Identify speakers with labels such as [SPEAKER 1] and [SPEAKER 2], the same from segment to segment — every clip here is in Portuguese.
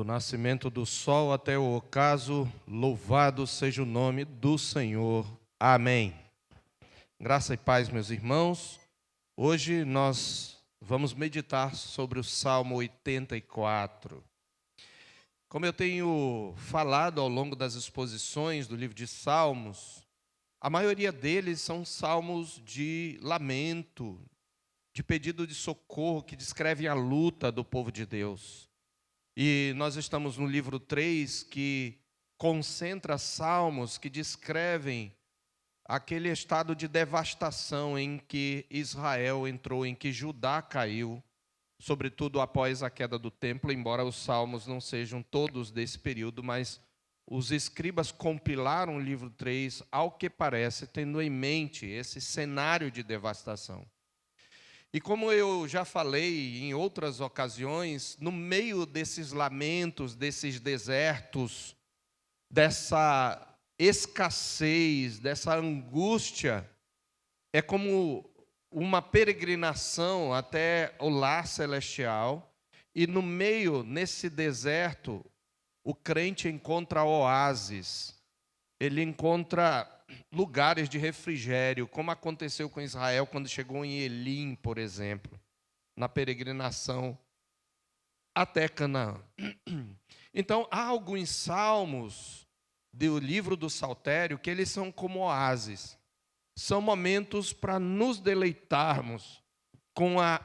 [SPEAKER 1] do nascimento do sol até o ocaso, louvado seja o nome do Senhor. Amém. Graça e paz, meus irmãos. Hoje nós vamos meditar sobre o Salmo 84. Como eu tenho falado ao longo das exposições do livro de Salmos, a maioria deles são salmos de lamento, de pedido de socorro, que descrevem a luta do povo de Deus. E nós estamos no livro 3, que concentra salmos que descrevem aquele estado de devastação em que Israel entrou, em que Judá caiu, sobretudo após a queda do templo, embora os salmos não sejam todos desse período, mas os escribas compilaram o livro 3, ao que parece, tendo em mente esse cenário de devastação. E como eu já falei em outras ocasiões, no meio desses lamentos, desses desertos, dessa escassez, dessa angústia, é como uma peregrinação até o lar celestial, e no meio, nesse deserto, o crente encontra oásis, ele encontra lugares de refrigério, como aconteceu com Israel quando chegou em Elim, por exemplo, na peregrinação até Canaã. Então, há alguns salmos do livro do Saltério que eles são como oásis. São momentos para nos deleitarmos com a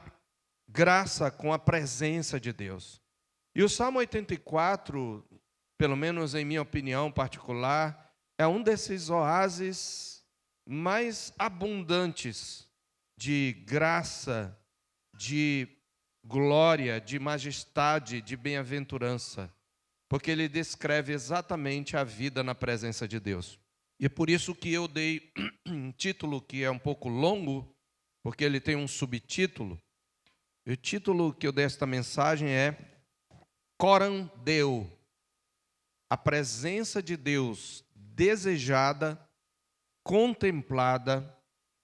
[SPEAKER 1] graça, com a presença de Deus. E o Salmo 84, pelo menos em minha opinião particular, é um desses oásis mais abundantes de graça, de glória, de majestade, de bem-aventurança, porque ele descreve exatamente a vida na presença de Deus. E é por isso que eu dei um título que é um pouco longo, porque ele tem um subtítulo. E o título que eu dei esta mensagem é Coram Deo, a presença de Deus desejada, contemplada,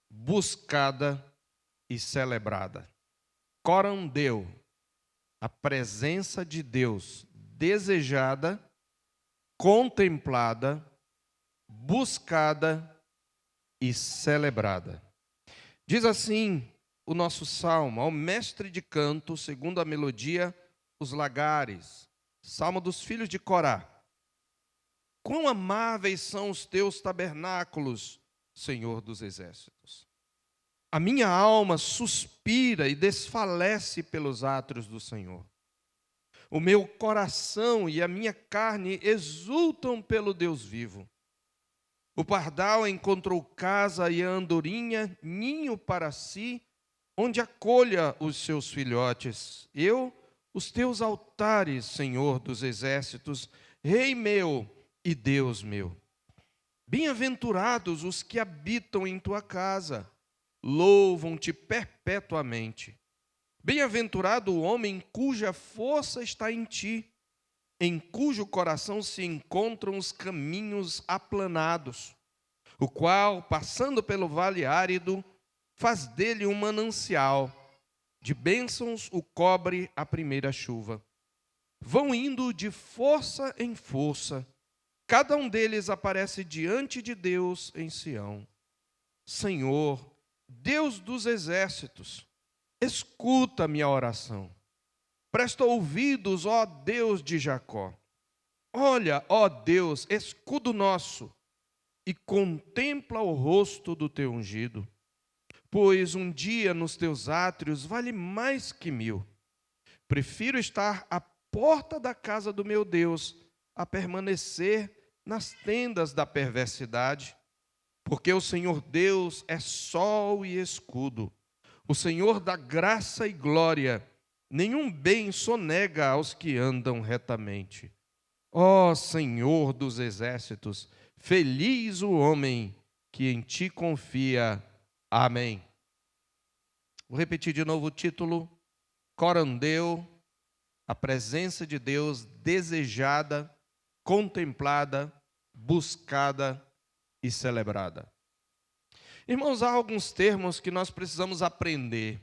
[SPEAKER 1] buscada e celebrada. Coram Deo, a presença de Deus desejada, contemplada, buscada e celebrada. Diz assim o nosso salmo: ao mestre de canto, segundo a melodia, os lagares. Salmo dos filhos de Corá. Quão amáveis são os teus tabernáculos, Senhor dos exércitos. A minha alma suspira e desfalece pelos átrios do Senhor. O meu coração e a minha carne exultam pelo Deus vivo. O pardal encontrou casa e a andorinha ninho para si, onde acolha os seus filhotes. Eu, os teus altares, Senhor dos exércitos, Rei meu e Deus meu. Bem-aventurados os que habitam em tua casa, louvam-te perpetuamente. Bem-aventurado o homem cuja força está em ti, em cujo coração se encontram os caminhos aplanados, o qual, passando pelo vale árido, faz dele um manancial, de bênçãos o cobre a primeira chuva. Vão indo de força em força, cada um deles aparece diante de Deus em Sião. Senhor, Deus dos exércitos, escuta minha oração. Presta ouvidos, ó Deus de Jacó. Olha, ó Deus, escudo nosso, e contempla o rosto do teu ungido. Pois um dia nos teus átrios vale mais que 1000. Prefiro estar à porta da casa do meu Deus a permanecer nas tendas da perversidade, porque o Senhor Deus é sol e escudo, o Senhor dá graça e glória, nenhum bem sonega aos que andam retamente. Ó Senhor dos exércitos, feliz o homem que em ti confia. Amém. Vou repetir de novo o título: Coram Deo, a presença de Deus desejada, contemplada, buscada e celebrada. Irmãos, há alguns termos que nós precisamos aprender.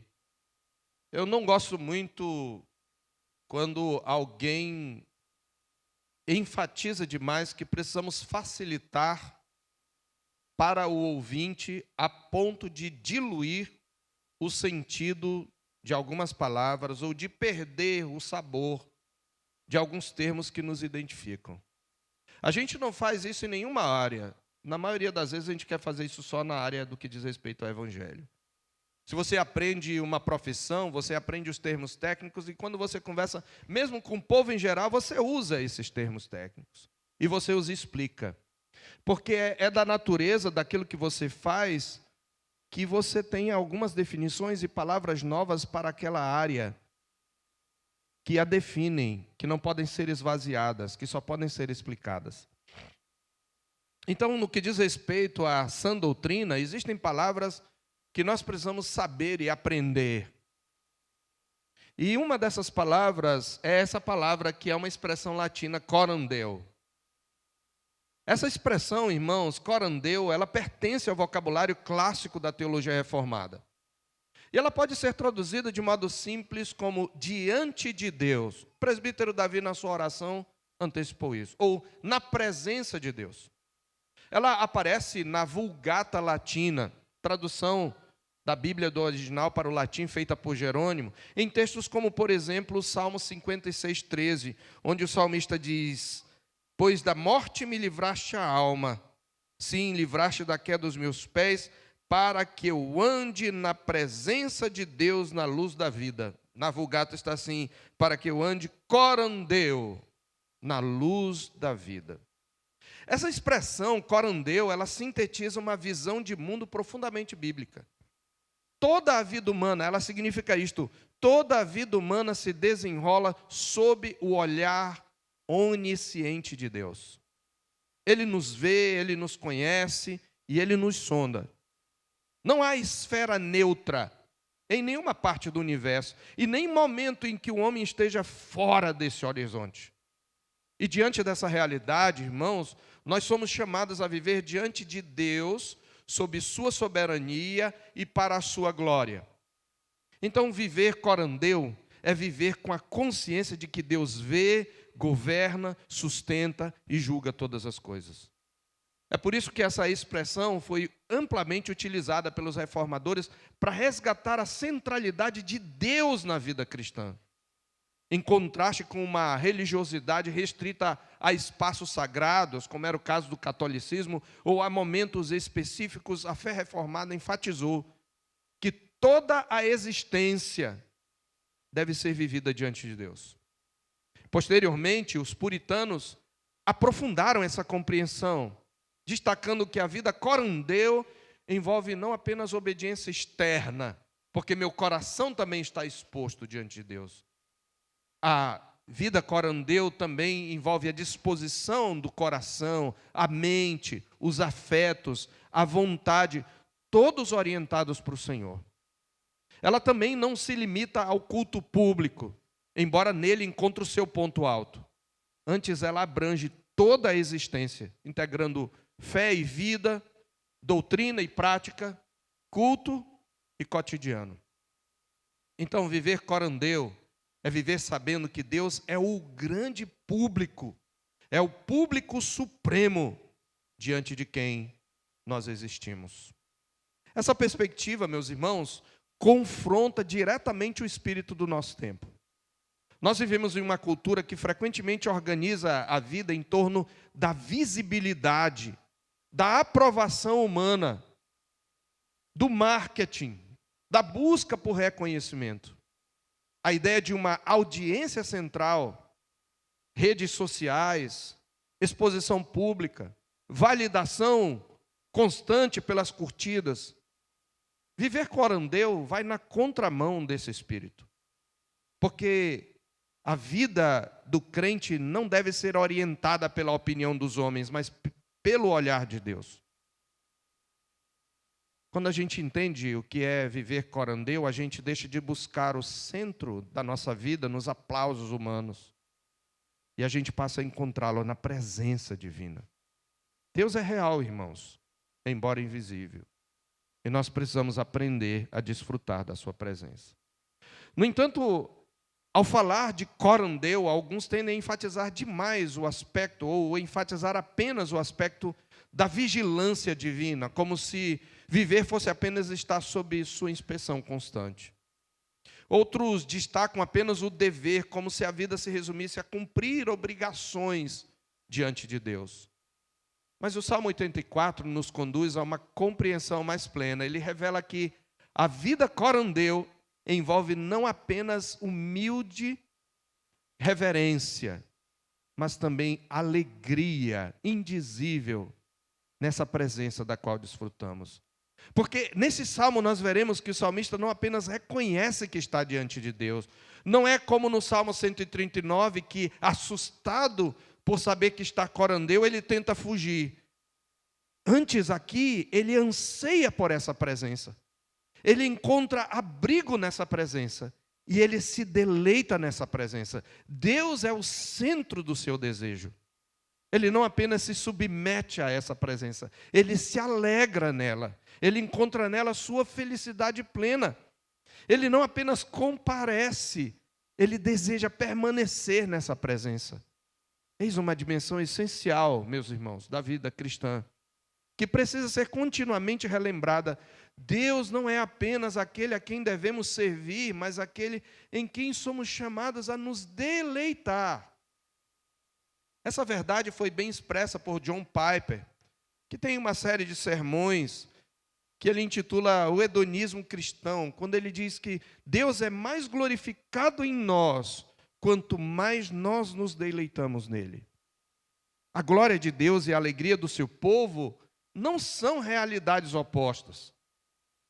[SPEAKER 1] Eu não gosto muito quando alguém enfatiza demais que precisamos facilitar para o ouvinte a ponto de diluir o sentido de algumas palavras ou de perder o sabor de alguns termos que nos identificam. A gente não faz isso em nenhuma área. Na maioria das vezes a gente quer fazer isso só na área do que diz respeito ao Evangelho. Se você aprende uma profissão, você aprende os termos técnicos e quando você conversa, mesmo com o povo em geral, você usa esses termos técnicos. E você os explica. Porque é da natureza daquilo que você faz que você tem algumas definições e palavras novas para aquela área que a definem, que não podem ser esvaziadas, que só podem ser explicadas. Então, no que diz respeito à sã doutrina, existem palavras que nós precisamos saber e aprender. E uma dessas palavras é essa palavra que é uma expressão latina, corandeu. Essa expressão, irmãos, corandeu, ela pertence ao vocabulário clássico da teologia reformada. E ela pode ser traduzida de modo simples como diante de Deus. O presbítero Davi, na sua oração, antecipou isso. Ou na presença de Deus. Ela aparece na Vulgata Latina, tradução da Bíblia do original para o latim, feita por Jerônimo, em textos como, por exemplo, o Salmo 56:13, onde o salmista diz: pois da morte me livraste a alma, sim, livraste da queda dos meus pés, para que eu ande na presença de Deus na luz da vida. Na Vulgata está assim, para que eu ande corandeu na luz da vida. Essa expressão, corandeu, ela sintetiza uma visão de mundo profundamente bíblica. Toda a vida humana, ela significa isto, toda a vida humana se desenrola sob o olhar onisciente de Deus. Ele nos vê, Ele nos conhece e Ele nos sonda. Não há esfera neutra em nenhuma parte do universo e nem momento em que o homem esteja fora desse horizonte. E diante dessa realidade, irmãos, nós somos chamados a viver diante de Deus, sob sua soberania e para a sua glória. Então, viver corandeu é viver com a consciência de que Deus vê, governa, sustenta e julga todas as coisas. É por isso que essa expressão foi amplamente utilizada pelos reformadores para resgatar a centralidade de Deus na vida cristã, em contraste com uma religiosidade restrita a espaços sagrados, como era o caso do catolicismo, ou a momentos específicos. A fé reformada enfatizou que toda a existência deve ser vivida diante de Deus. Posteriormente, os puritanos aprofundaram essa compreensão, destacando que a vida corandeu envolve não apenas obediência externa, porque meu coração também está exposto diante de Deus. A vida corandeu também envolve a disposição do coração, a mente, os afetos, a vontade, todos orientados para o Senhor. Ela também não se limita ao culto público, embora nele encontre o seu ponto alto. Antes, ela abrange toda a existência, integrando fé e vida, doutrina e prática, culto e cotidiano. Então, viver corandeu é viver sabendo que Deus é o grande público, é o público supremo diante de quem nós existimos. Essa perspectiva, meus irmãos, confronta diretamente o espírito do nosso tempo. Nós vivemos em uma cultura que frequentemente organiza a vida em torno da visibilidade, da aprovação humana, do marketing, da busca por reconhecimento. A ideia de uma audiência central, redes sociais, exposição pública, validação constante pelas curtidas. Viver corandeu vai na contramão desse espírito. Porque a vida do crente não deve ser orientada pela opinião dos homens, mas pelo olhar de Deus. Quando a gente entende o que é viver corandeu, a gente deixa de buscar o centro da nossa vida nos aplausos humanos. E a gente passa a encontrá-lo na presença divina. Deus é real, irmãos, embora invisível. E nós precisamos aprender a desfrutar da sua presença. No entanto, Ao falar de corandeu, alguns tendem a enfatizar demais o aspecto, ou enfatizar apenas o aspecto da vigilância divina, como se viver fosse apenas estar sob sua inspeção constante. Outros destacam apenas o dever, como se a vida se resumisse a cumprir obrigações diante de Deus. Mas o Salmo 84 nos conduz a uma compreensão mais plena. Ele revela que a vida corandeu envolve não apenas humilde reverência, mas também alegria indizível nessa presença da qual desfrutamos. Porque nesse salmo nós veremos que o salmista não apenas reconhece que está diante de Deus, não é como no Salmo 139, que assustado por saber que está corandeu, ele tenta fugir. Antes aqui, ele anseia por essa presença. Ele encontra abrigo nessa presença. E ele se deleita nessa presença. Deus é o centro do seu desejo. Ele não apenas se submete a essa presença, ele se alegra nela. Ele encontra nela sua felicidade plena. Ele não apenas comparece, ele deseja permanecer nessa presença. Eis uma dimensão essencial, meus irmãos, da vida cristã, que precisa ser continuamente relembrada. Deus não é apenas aquele a quem devemos servir, mas aquele em quem somos chamados a nos deleitar. Essa verdade foi bem expressa por John Piper, que tem uma série de sermões que ele intitula O Hedonismo Cristão, quando ele diz que Deus é mais glorificado em nós, quanto mais nós nos deleitamos nele. A glória de Deus e a alegria do seu povo não são realidades opostas.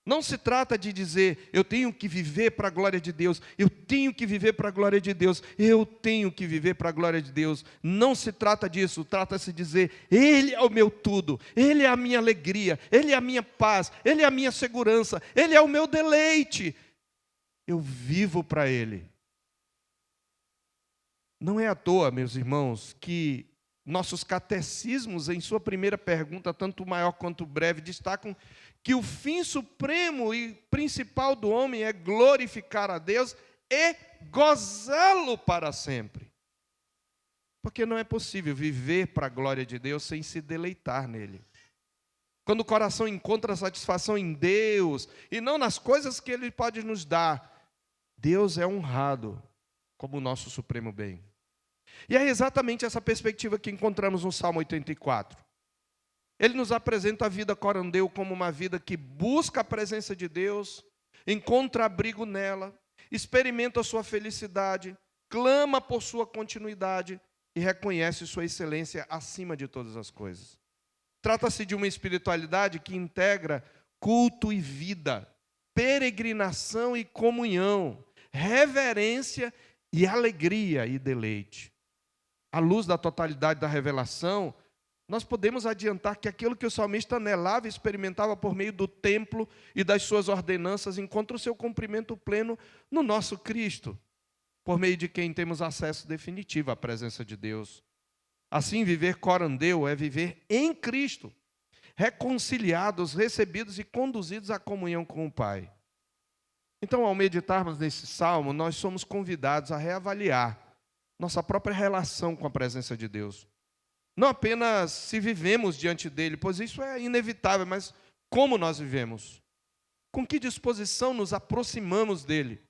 [SPEAKER 1] Não se trata de dizer, eu tenho que viver para a glória de Deus, eu tenho que viver para a glória de Deus, eu tenho que viver para a glória de Deus. Não se trata disso, trata-se de dizer, Ele é o meu tudo, Ele é a minha alegria, Ele é a minha paz, Ele é a minha segurança, Ele é o meu deleite. Eu vivo para Ele. Não é à toa, meus irmãos, que nossos catecismos, em sua primeira pergunta, tanto maior quanto breve, destacam que o fim supremo e principal do homem é glorificar a Deus e gozá-lo para sempre. Porque não é possível viver para a glória de Deus sem se deleitar nele. Quando o coração encontra satisfação em Deus e não nas coisas que Ele pode nos dar, Deus é honrado como o nosso supremo bem. E é exatamente essa perspectiva que encontramos no Salmo 84. Ele nos apresenta a vida corandeu como uma vida que busca a presença de Deus, encontra abrigo nela, experimenta a sua felicidade, clama por sua continuidade e reconhece sua excelência acima de todas as coisas. Trata-se de uma espiritualidade que integra culto e vida, peregrinação e comunhão, reverência e alegria e deleite. À luz da totalidade da revelação, nós podemos adiantar que aquilo que o salmista anelava e experimentava por meio do templo e das suas ordenanças encontra o seu cumprimento pleno no nosso Cristo, por meio de quem temos acesso definitivo à presença de Deus. Assim, viver corandeu é viver em Cristo, reconciliados, recebidos e conduzidos à comunhão com o Pai. Então, ao meditarmos nesse salmo, nós somos convidados a reavaliar nossa própria relação com a presença de Deus. Não apenas se vivemos diante dele, pois isso é inevitável, mas como nós vivemos? Com que disposição nos aproximamos dele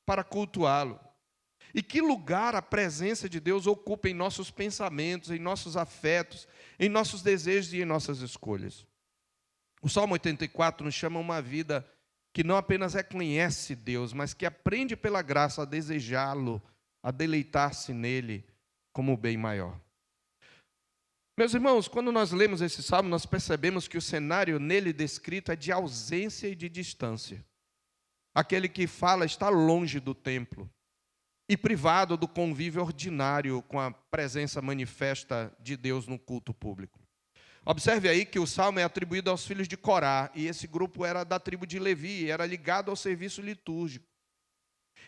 [SPEAKER 1] para cultuá-lo? E que lugar a presença de Deus ocupa em nossos pensamentos, em nossos afetos, em nossos desejos e em nossas escolhas? O Salmo 84 nos chama a uma vida que não apenas reconhece Deus, mas que aprende pela graça a desejá-lo, a deleitar-se nele como o bem maior. Meus irmãos, quando nós lemos esse salmo, nós percebemos que o cenário nele descrito é de ausência e de distância. Aquele que fala está longe do templo e privado do convívio ordinário com a presença manifesta de Deus no culto público. Observe aí que o salmo é atribuído aos filhos de Corá, e esse grupo era da tribo de Levi, era ligado ao serviço litúrgico.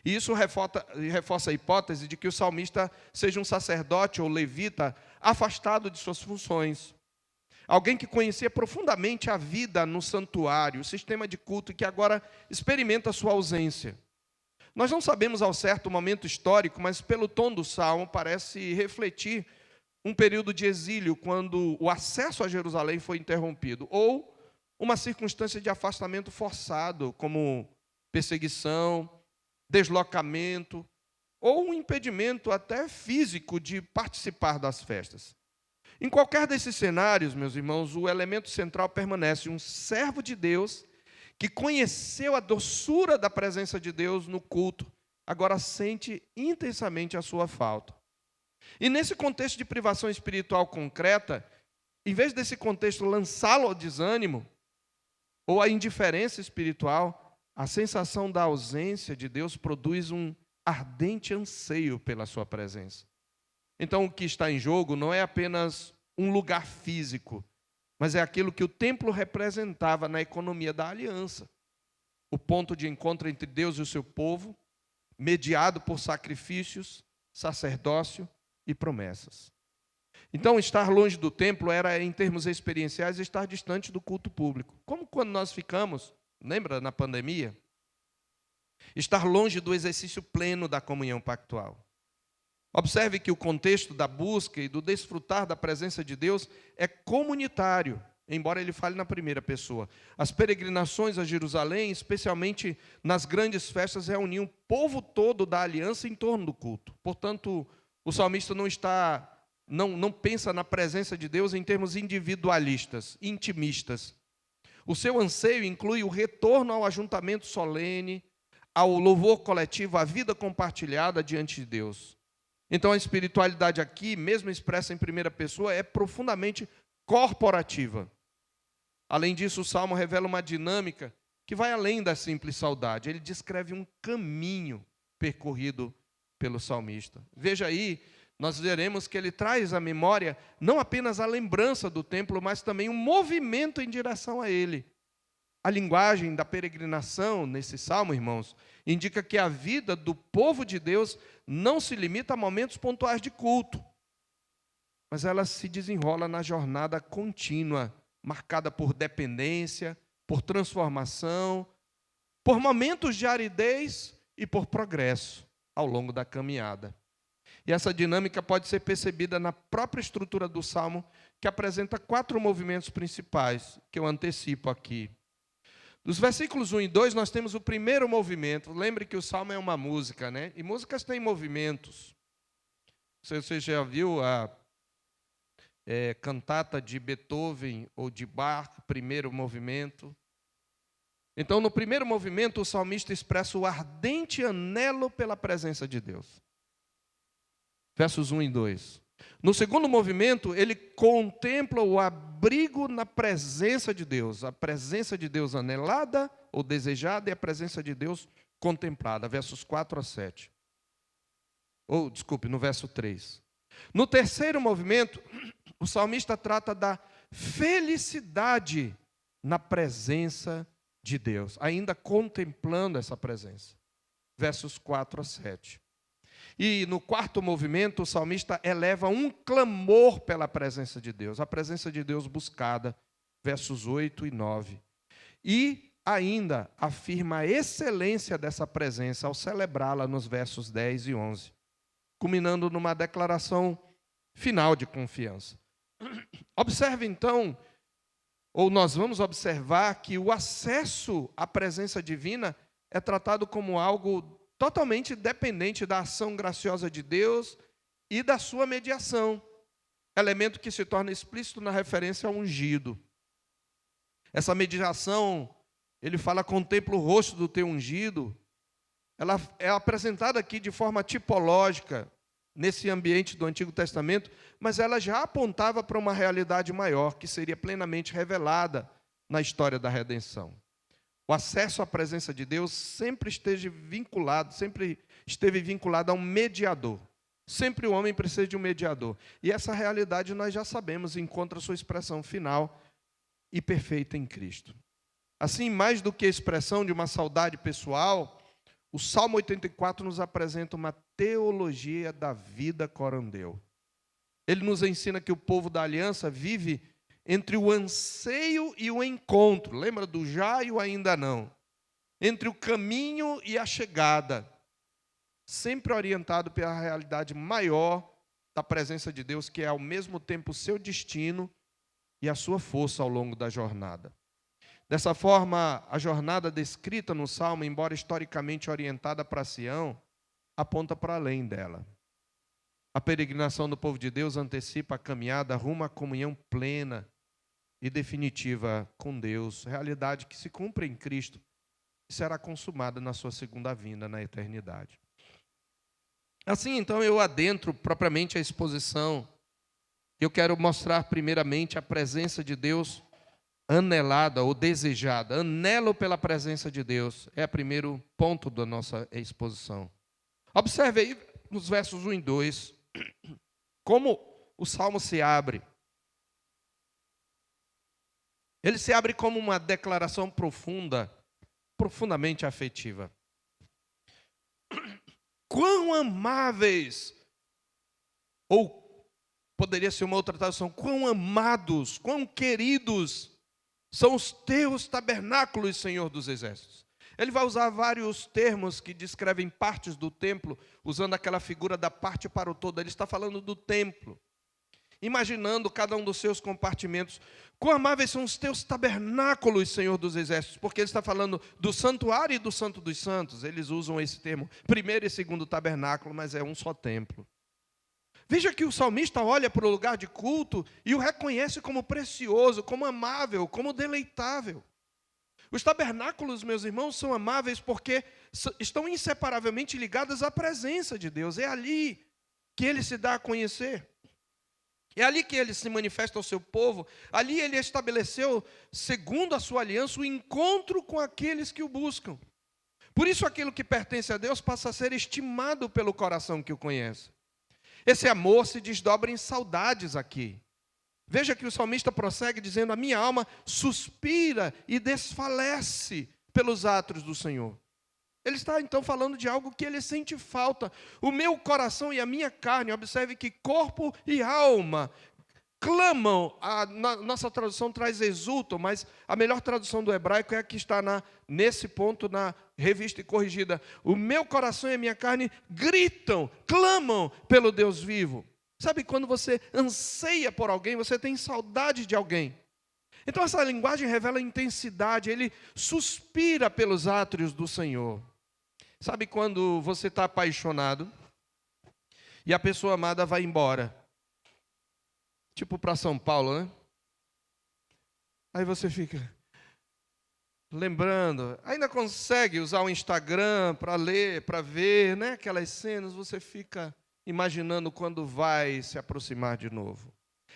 [SPEAKER 1] E isso reforça a hipótese de que o salmista seja um sacerdote ou levita afastado de suas funções. Alguém que conhecia profundamente a vida no santuário, o sistema de culto, e que agora experimenta a sua ausência. Nós não sabemos ao certo o momento histórico, mas pelo tom do salmo parece refletir um período de exílio, quando o acesso a Jerusalém foi interrompido, ou uma circunstância de afastamento forçado, como perseguição, deslocamento, ou um impedimento até físico de participar das festas. Em qualquer desses cenários, meus irmãos, o elemento central permanece um servo de Deus que conheceu a doçura da presença de Deus no culto, agora sente intensamente a sua falta. E nesse contexto de privação espiritual concreta, em vez desse contexto lançá-lo ao desânimo ou à indiferença espiritual, a sensação da ausência de Deus produz um ardente anseio pela sua presença. Então, o que está em jogo não é apenas um lugar físico, mas é aquilo que o templo representava na economia da aliança. O ponto de encontro entre Deus e o seu povo, mediado por sacrifícios, sacerdócio e promessas. Então, estar longe do templo era, em termos experienciais, estar distante do culto público. Como quando nós ficamos, lembra, na pandemia? Estar longe do exercício pleno da comunhão pactual. Observe que o contexto da busca e do desfrutar da presença de Deus é comunitário, embora ele fale na primeira pessoa. As peregrinações a Jerusalém, especialmente nas grandes festas, reuniam o povo todo da aliança em torno do culto. Portanto, o salmista não pensa na presença de Deus em termos individualistas, intimistas. O seu anseio inclui o retorno ao ajuntamento solene, ao louvor coletivo, à vida compartilhada diante de Deus. Então, a espiritualidade aqui, mesmo expressa em primeira pessoa, é profundamente corporativa. Além disso, o Salmo revela uma dinâmica que vai além da simples saudade. Ele descreve um caminho percorrido pelo salmista. Veja aí, nós veremos que ele traz à memória não apenas a lembrança do templo, mas também um movimento em direção a ele. A linguagem da peregrinação nesse salmo, irmãos, indica que a vida do povo de Deus não se limita a momentos pontuais de culto, mas ela se desenrola na jornada contínua, marcada por dependência, por transformação, por momentos de aridez e por progresso ao longo da caminhada. E essa dinâmica pode ser percebida na própria estrutura do salmo, que apresenta 4 movimentos principais, que eu antecipo aqui. Dos versículos 1 e 2, nós temos o primeiro movimento. Lembre que o salmo é uma música, né? E músicas têm movimentos. Você já viu a cantata de Beethoven ou de Bach, primeiro movimento? Então, no primeiro movimento, o salmista expressa o ardente anelo pela presença de Deus. Versos 1 e 2. No segundo movimento, ele contempla o abrigo na presença de Deus, a presença de Deus anelada ou desejada e a presença de Deus contemplada, versos 4 a 7. No verso 3. No terceiro movimento, o salmista trata da felicidade na presença de Deus, ainda contemplando essa presença, versos 4 a 7. E no quarto movimento, o salmista eleva um clamor pela presença de Deus, a presença de Deus buscada, versos 8 e 9. E ainda afirma a excelência dessa presença ao celebrá-la nos versos 10 e 11, culminando numa declaração final de confiança. Observe então, ou nós vamos observar que o acesso à presença divina é tratado como algo totalmente dependente da ação graciosa de Deus e da sua mediação, elemento que se torna explícito na referência ao ungido. Essa mediação, ele fala, contempla o rosto do teu ungido, ela é apresentada aqui de forma tipológica, nesse ambiente do Antigo Testamento, mas ela já apontava para uma realidade maior, que seria plenamente revelada na história da redenção. O acesso à presença de Deus sempre esteve vinculado a um mediador. Sempre o homem precisa de um mediador. E essa realidade nós já sabemos, encontra sua expressão final e perfeita em Cristo. Assim, mais do que a expressão de uma saudade pessoal, o Salmo 84 nos apresenta uma teologia da vida corandeu. Ele nos ensina que o povo da aliança vive entre o anseio e o encontro. Lembra do já e o ainda não? Entre o caminho e a chegada. sempre orientado pela realidade maior da presença de Deus, que é ao mesmo tempo o seu destino e a sua força ao longo da jornada. Dessa forma, a jornada descrita no Salmo, embora historicamente orientada para Sião, aponta para além dela. A peregrinação do povo de Deus antecipa a caminhada rumo à comunhão plena e definitiva com Deus, realidade que se cumpre em Cristo e será consumada na sua segunda vinda, na eternidade. Assim, então, eu adentro propriamente a exposição. Eu quero mostrar primeiramente a presença de Deus anelada ou desejada. Anelo pela presença de Deus. É o primeiro ponto da nossa exposição. Observe aí nos versos 1 e 2, como o Salmo se abre. Ele se abre como uma declaração profunda, profundamente afetiva. Quão amáveis, ou poderia ser uma outra tradução, quão amados, quão queridos são os teus tabernáculos, Senhor dos Exércitos. Ele vai usar vários termos que descrevem partes do templo, usando aquela figura da parte para o todo. Ele está falando do templo, imaginando cada um dos seus compartimentos. Quão amáveis são os teus tabernáculos, Senhor dos Exércitos, porque ele está falando do santuário e do santo dos santos. Eles usam esse termo, primeiro e segundo tabernáculo, mas é um só templo. Veja que o salmista olha para o lugar de culto e o reconhece como precioso, como amável, como deleitável. Os tabernáculos, meus irmãos, são amáveis porque estão inseparavelmente ligados à presença de Deus. É ali que ele se dá a conhecer. É ali que ele se manifesta ao seu povo. Ali ele estabeleceu, segundo a sua aliança, o encontro com aqueles que o buscam. Por isso aquilo que pertence a Deus passa a ser estimado pelo coração que o conhece. Esse amor se desdobra em saudades aqui. Veja que o salmista prossegue dizendo: a minha alma suspira e desfalece pelos atos do Senhor. Ele está então falando de algo que ele sente falta. O meu coração e a minha carne, observe que corpo e alma clamam, nossa tradução traz exultam, mas a melhor tradução do hebraico é a que está nesse ponto na revista e corrigida. O meu coração e a minha carne gritam, clamam pelo Deus vivo. Sabe quando você anseia por alguém, você tem saudade de alguém. Então essa linguagem revela intensidade, ele suspira pelos átrios do Senhor. Sabe quando você está apaixonado e a pessoa amada vai embora? Tipo para São Paulo, né? Aí você fica lembrando, ainda consegue usar o Instagram para ler, para ver, né? Aquelas cenas, você fica imaginando quando vai se aproximar de novo.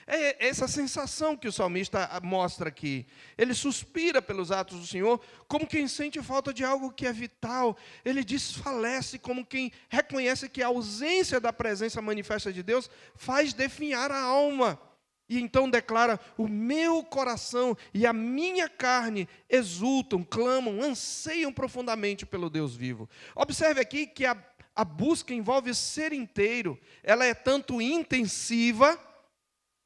[SPEAKER 1] É essa sensação que o salmista mostra aqui. Ele suspira pelos atos do Senhor, como quem sente falta de algo que é vital. Ele desfalece, como quem reconhece que a ausência da presença manifesta de Deus faz definhar a alma. E então declara: o meu coração e a minha carne exultam, clamam, anseiam profundamente pelo Deus vivo. Observe aqui que a busca envolve ser inteiro. Ela é tanto intensiva,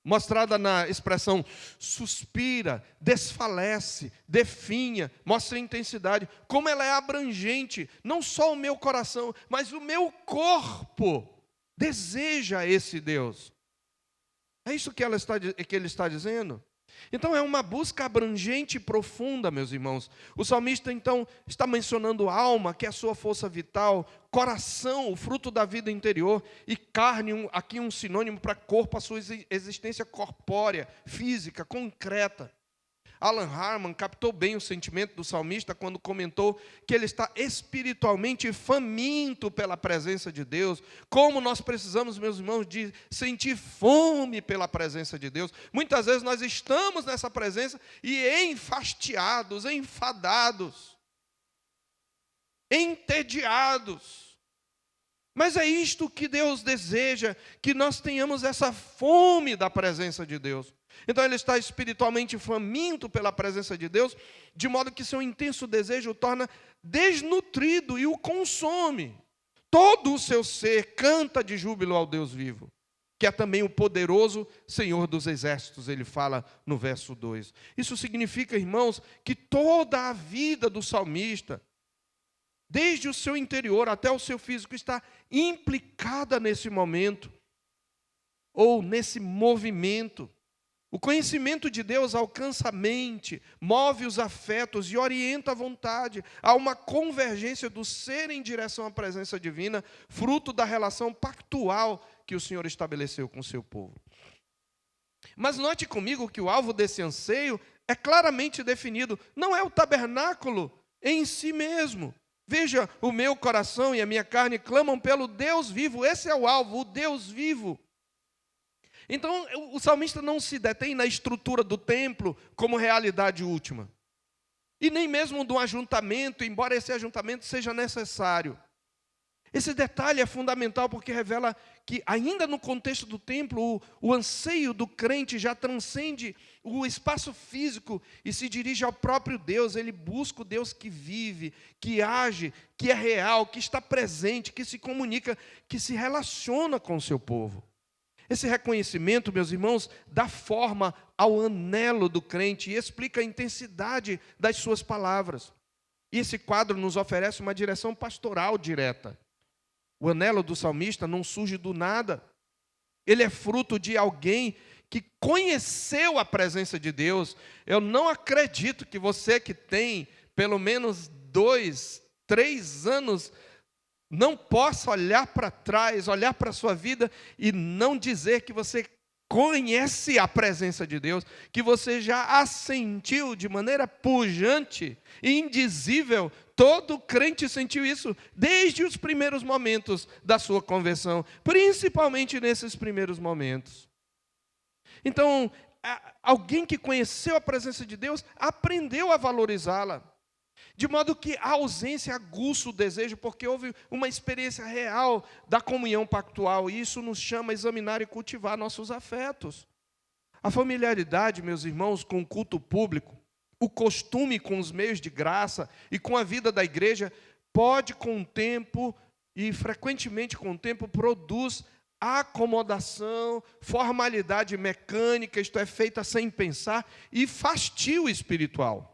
[SPEAKER 1] mostrada na expressão suspira, desfalece, definha, mostra intensidade, como ela é abrangente. Não só o meu coração, mas o meu corpo deseja esse Deus. É isso que ele está dizendo? Então é uma busca abrangente e profunda, meus irmãos. O salmista então está mencionando alma, que é a sua força vital, coração, o fruto da vida interior, e carne, aqui um sinônimo para corpo, a sua existência corpórea, física, concreta. Alan Harman captou bem o sentimento do salmista quando comentou que ele está espiritualmente faminto pela presença de Deus. Como nós precisamos, meus irmãos, de sentir fome pela presença de Deus. Muitas vezes nós estamos nessa presença e enfastiados, enfadados, entediados. Mas é isto que Deus deseja, que nós tenhamos essa fome da presença de Deus. Então ele está espiritualmente faminto pela presença de Deus, de modo que seu intenso desejo o torna desnutrido e o consome. Todo o seu ser canta de júbilo ao Deus vivo, que é também o poderoso Senhor dos Exércitos, ele fala no verso 2. Isso significa, irmãos, que toda a vida do salmista desde o seu interior até o seu físico, está implicada nesse momento, ou nesse movimento. O conhecimento de Deus alcança a mente, move os afetos e orienta a vontade. Há uma convergência do ser em direção à presença divina, fruto da relação pactual que o Senhor estabeleceu com o seu povo. Mas note comigo que o alvo desse anseio é claramente definido. Não é o tabernáculo em si mesmo. Veja, o meu coração e a minha carne clamam pelo Deus vivo. Esse é o alvo, o Deus vivo. Então, o salmista não se detém na estrutura do templo como realidade última. E nem mesmo do ajuntamento, embora esse ajuntamento seja necessário. Esse detalhe é fundamental porque revela que, ainda no contexto do templo, o anseio do crente já transcende o espaço físico e se dirige ao próprio Deus. Ele busca o Deus que vive, que age, que é real, que está presente, que se comunica, que se relaciona com o seu povo. Esse reconhecimento, meus irmãos, dá forma ao anelo do crente e explica a intensidade das suas palavras. E esse quadro nos oferece uma direção pastoral direta. O anelo do salmista não surge do nada. Ele é fruto de alguém que conheceu a presença de Deus. Eu não acredito que você que tem pelo menos 2, 3 anos não possa olhar para trás, olhar para a sua vida e não dizer que você conhece a presença de Deus, que você já a sentiu de maneira pujante e indizível. Todo crente sentiu isso desde os primeiros momentos da sua conversão, principalmente nesses primeiros momentos. Então, alguém que conheceu a presença de Deus aprendeu a valorizá-la. De modo que a ausência aguça o desejo, porque houve uma experiência real da comunhão pactual, e isso nos chama a examinar e cultivar nossos afetos. A familiaridade, meus irmãos, com o culto público, o costume com os meios de graça e com a vida da igreja, pode com o tempo, e frequentemente com o tempo, produz acomodação, formalidade mecânica, isto é, feita sem pensar, e fastio espiritual.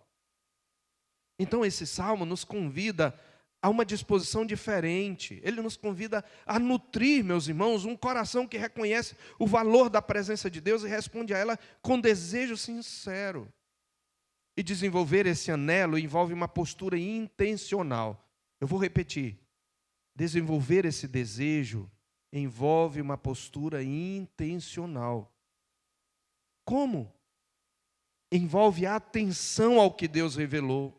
[SPEAKER 1] Então, esse salmo nos convida a uma disposição diferente. Ele nos convida a nutrir, meus irmãos, um coração que reconhece o valor da presença de Deus e responde a ela com desejo sincero. E desenvolver esse anelo envolve uma postura intencional. Eu vou repetir. Desenvolver esse desejo envolve uma postura intencional. Como? Envolve a atenção ao que Deus revelou.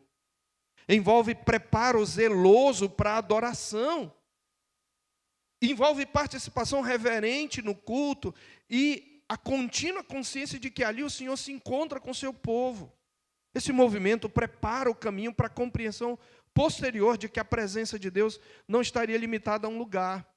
[SPEAKER 1] Envolve preparo zeloso para a adoração. Envolve participação reverente no culto e a contínua consciência de que ali o Senhor se encontra com o seu povo. Esse movimento prepara o caminho para a compreensão posterior de que a presença de Deus não estaria limitada a um lugar,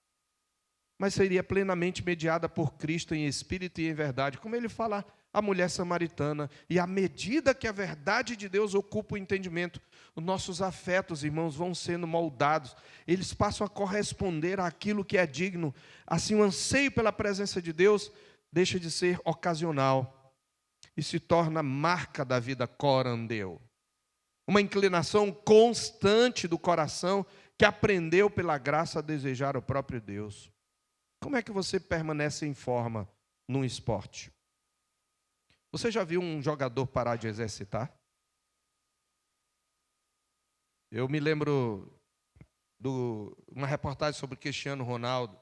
[SPEAKER 1] mas seria plenamente mediada por Cristo em espírito e em verdade, como ele fala à mulher samaritana. E à medida que a verdade de Deus ocupa o entendimento, os nossos afetos, irmãos, vão sendo moldados, eles passam a corresponder àquilo que é digno. Assim, o anseio pela presença de Deus deixa de ser ocasional e se torna marca da vida corandeu. Uma inclinação constante do coração que aprendeu pela graça a desejar o próprio Deus. Como é que você permanece em forma num esporte? Você já viu um jogador parar de exercitar? Eu me lembro de uma reportagem sobre Cristiano Ronaldo.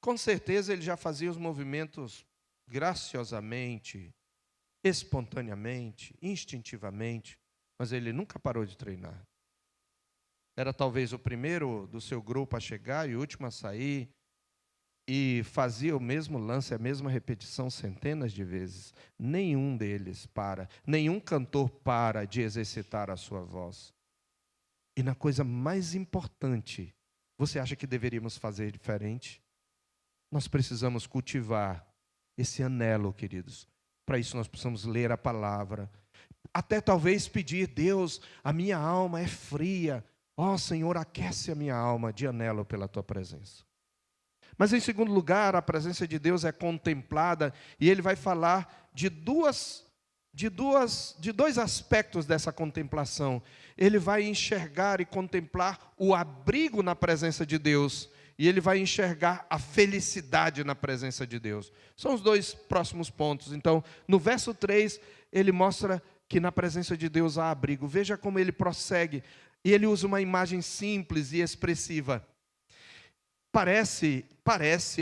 [SPEAKER 1] Com certeza ele já fazia os movimentos graciosamente, espontaneamente, instintivamente, mas ele nunca parou de treinar. Era talvez o primeiro do seu grupo a chegar e o último a sair, e fazia o mesmo lance, a mesma repetição centenas de vezes. Nenhum deles para, nenhum cantor para de exercitar a sua voz. E na coisa mais importante, você acha que deveríamos fazer diferente? Nós precisamos cultivar esse anelo, queridos. Para isso nós precisamos ler a palavra. Até talvez pedir: Deus, a minha alma é fria. Ó Senhor, aquece a minha alma de anelo pela tua presença. Mas em segundo lugar, a presença de Deus é contemplada, e ele vai falar de duas de dois aspectos dessa contemplação. Ele vai enxergar e contemplar o abrigo na presença de Deus, e ele vai enxergar a felicidade na presença de Deus. São os dois próximos pontos. Então, no verso 3, ele mostra que na presença de Deus há abrigo. Veja como ele prossegue, e ele usa uma imagem simples e expressiva. Parece,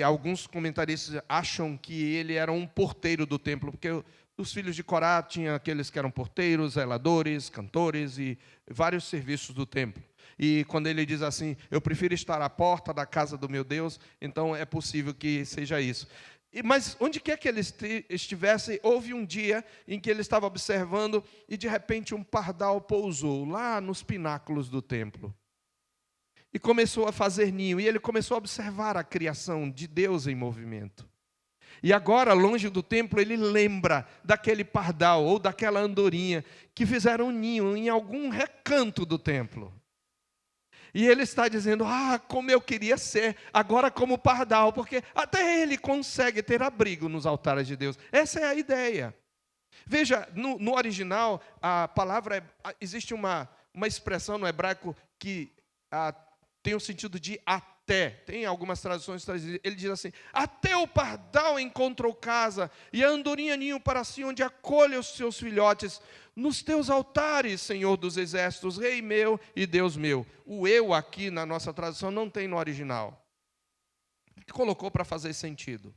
[SPEAKER 1] alguns comentaristas acham que ele era um porteiro do templo, porque os filhos de Corá tinham aqueles que eram porteiros, zeladores, cantores e vários serviços do templo. E quando ele diz assim, eu prefiro estar à porta da casa do meu Deus, então é possível que seja isso. Mas onde quer que ele estivesse, houve um dia em que ele estava observando e de repente um pardal pousou lá nos pináculos do templo. E começou a fazer ninho, e ele começou a observar a criação de Deus em movimento. E agora, longe do templo, ele lembra daquele pardal ou daquela andorinha que fizeram um ninho em algum recanto do templo. E ele está dizendo, como eu queria ser agora como pardal, porque até ele consegue ter abrigo nos altares de Deus. Essa é a ideia. Veja, no original, a palavra, existe uma expressão no hebraico que tem o sentido de até. Tem algumas traduções, ele diz assim, até o pardal encontrou casa, e a andorinha ninho para si, onde acolhe os seus filhotes, nos teus altares, Senhor dos exércitos, Rei meu e Deus meu. O eu aqui na nossa tradução não tem no original. Colocou para fazer sentido.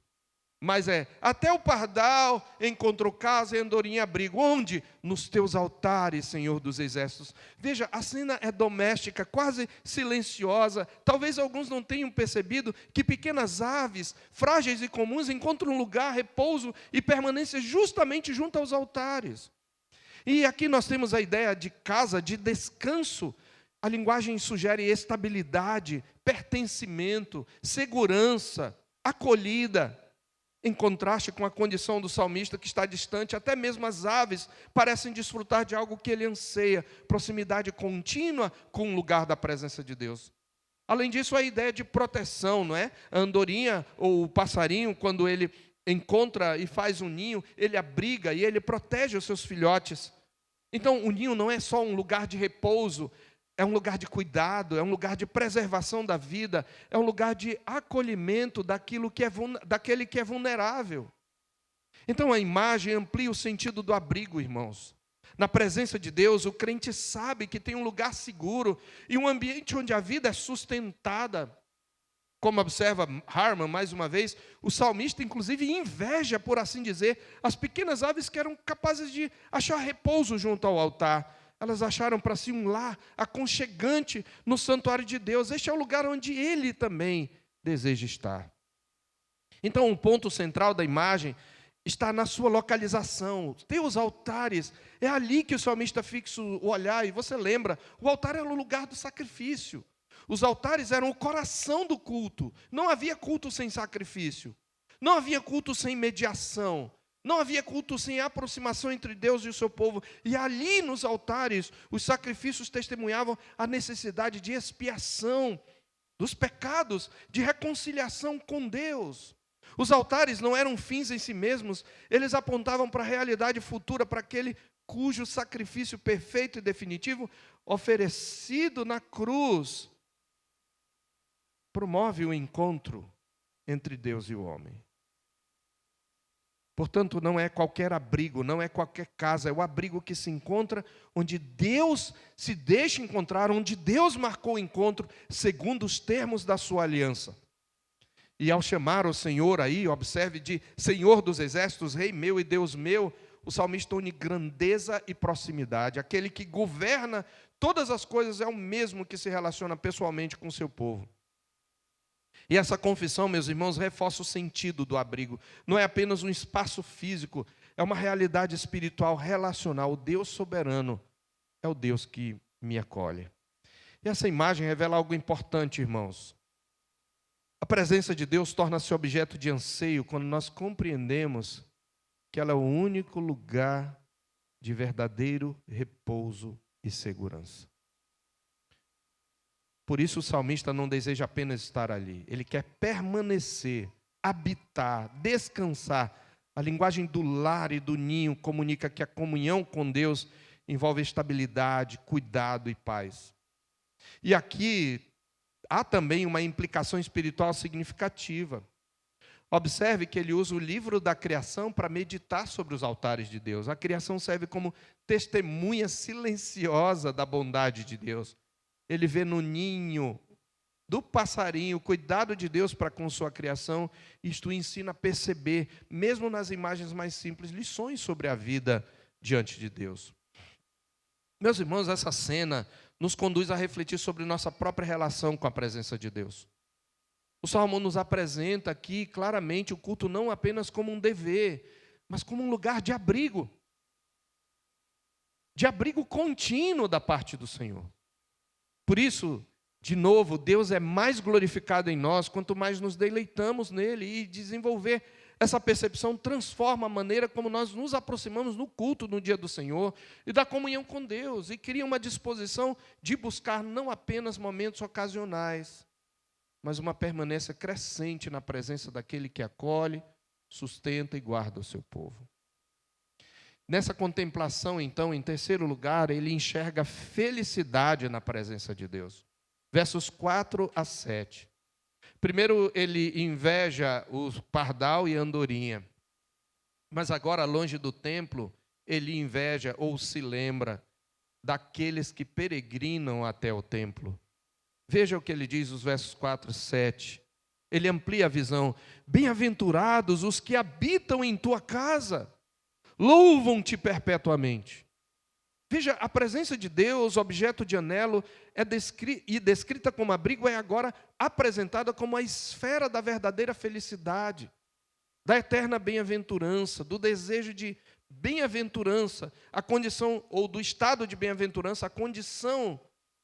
[SPEAKER 1] Mas até o pardal encontrou casa e andorinha abrigo. Onde? Nos teus altares, Senhor dos exércitos. Veja, a cena é doméstica, quase silenciosa. Talvez alguns não tenham percebido que pequenas aves, frágeis e comuns, encontram lugar, repouso e permanência justamente junto aos altares. E aqui nós temos a ideia de casa, de descanso. A linguagem sugere estabilidade, pertencimento, segurança, acolhida. Em contraste com a condição do salmista que está distante, até mesmo as aves parecem desfrutar de algo que ele anseia, proximidade contínua com o lugar da presença de Deus. Além disso, a ideia de proteção, não é? A andorinha ou o passarinho, quando ele encontra e faz um ninho, ele abriga e ele protege os seus filhotes. Então, o ninho não é só um lugar de repouso, é um lugar de cuidado, é um lugar de preservação da vida, é um lugar de acolhimento daquele que é vulnerável. Então a imagem amplia o sentido do abrigo, irmãos. Na presença de Deus, o crente sabe que tem um lugar seguro e um ambiente onde a vida é sustentada. Como observa Harman, mais uma vez, o salmista inclusive inveja, por assim dizer, as pequenas aves que eram capazes de achar repouso junto ao altar. Elas acharam para si um lar aconchegante no santuário de Deus. Este é o lugar onde ele também deseja estar. Então, o ponto central da imagem está na sua localização. Tem os altares, é ali que o salmista fixa o olhar. E você lembra, o altar era o lugar do sacrifício. Os altares eram o coração do culto. Não havia culto sem sacrifício. Não havia culto sem mediação. Não havia culto sem aproximação entre Deus e o seu povo. E ali nos altares, os sacrifícios testemunhavam a necessidade de expiação dos pecados, de reconciliação com Deus. Os altares não eram fins em si mesmos, eles apontavam para a realidade futura, para aquele cujo sacrifício perfeito e definitivo, oferecido na cruz, promove o encontro entre Deus e o homem. Portanto, não é qualquer abrigo, não é qualquer casa, é o abrigo que se encontra onde Deus se deixa encontrar, onde Deus marcou o encontro segundo os termos da sua aliança. E ao chamar o Senhor aí, observe, de Senhor dos exércitos, Rei meu e Deus meu, o salmista une grandeza e proximidade. Aquele que governa todas as coisas é o mesmo que se relaciona pessoalmente com o seu povo. E essa confissão, meus irmãos, reforça o sentido do abrigo. Não é apenas um espaço físico, é uma realidade espiritual relacional. O Deus soberano é o Deus que me acolhe. E essa imagem revela algo importante, irmãos. A presença de Deus torna-se objeto de anseio quando nós compreendemos que ela é o único lugar de verdadeiro repouso e segurança. Por isso o salmista não deseja apenas estar ali, ele quer permanecer, habitar, descansar A linguagem do lar e do ninho comunica que a comunhão com Deus envolve estabilidade, cuidado e paz. E aqui há também uma implicação espiritual significativa. Observe que ele usa o livro da criação para meditar sobre os altares de Deus. A criação serve como testemunha silenciosa da bondade de Deus. Ele vê no ninho do passarinho o cuidado de Deus para com sua criação. Isto o ensina a perceber, mesmo nas imagens mais simples, lições sobre a vida diante de Deus. Meus irmãos, essa cena nos conduz a refletir sobre nossa própria relação com a presença de Deus. O Salmo nos apresenta aqui claramente o culto não apenas como um dever, mas como um lugar de abrigo contínuo da parte do Senhor. Por isso, de novo, Deus é mais glorificado em nós quanto mais nos deleitamos nele, e desenvolver essa percepção transforma a maneira como nós nos aproximamos no culto no dia do Senhor e da comunhão com Deus, e cria uma disposição de buscar não apenas momentos ocasionais, mas uma permanência crescente na presença daquele que acolhe, sustenta e guarda o seu povo. Nessa contemplação, então, em terceiro lugar, ele enxerga felicidade na presença de Deus. Versos 4 a 7. Primeiro, ele inveja o pardal e a andorinha. Mas agora, longe do templo, ele inveja ou se lembra daqueles que peregrinam até o templo. Veja o que ele diz, os versos 4 e 7. Ele amplia a visão. Bem-aventurados os que habitam em tua casa, louvam-te perpetuamente. Veja, a presença de Deus, objeto de anelo, descrita como abrigo, é agora apresentada como a esfera da verdadeira felicidade, da eterna bem-aventurança, do desejo de bem-aventurança, a condição, ou do estado de bem-aventurança, a condição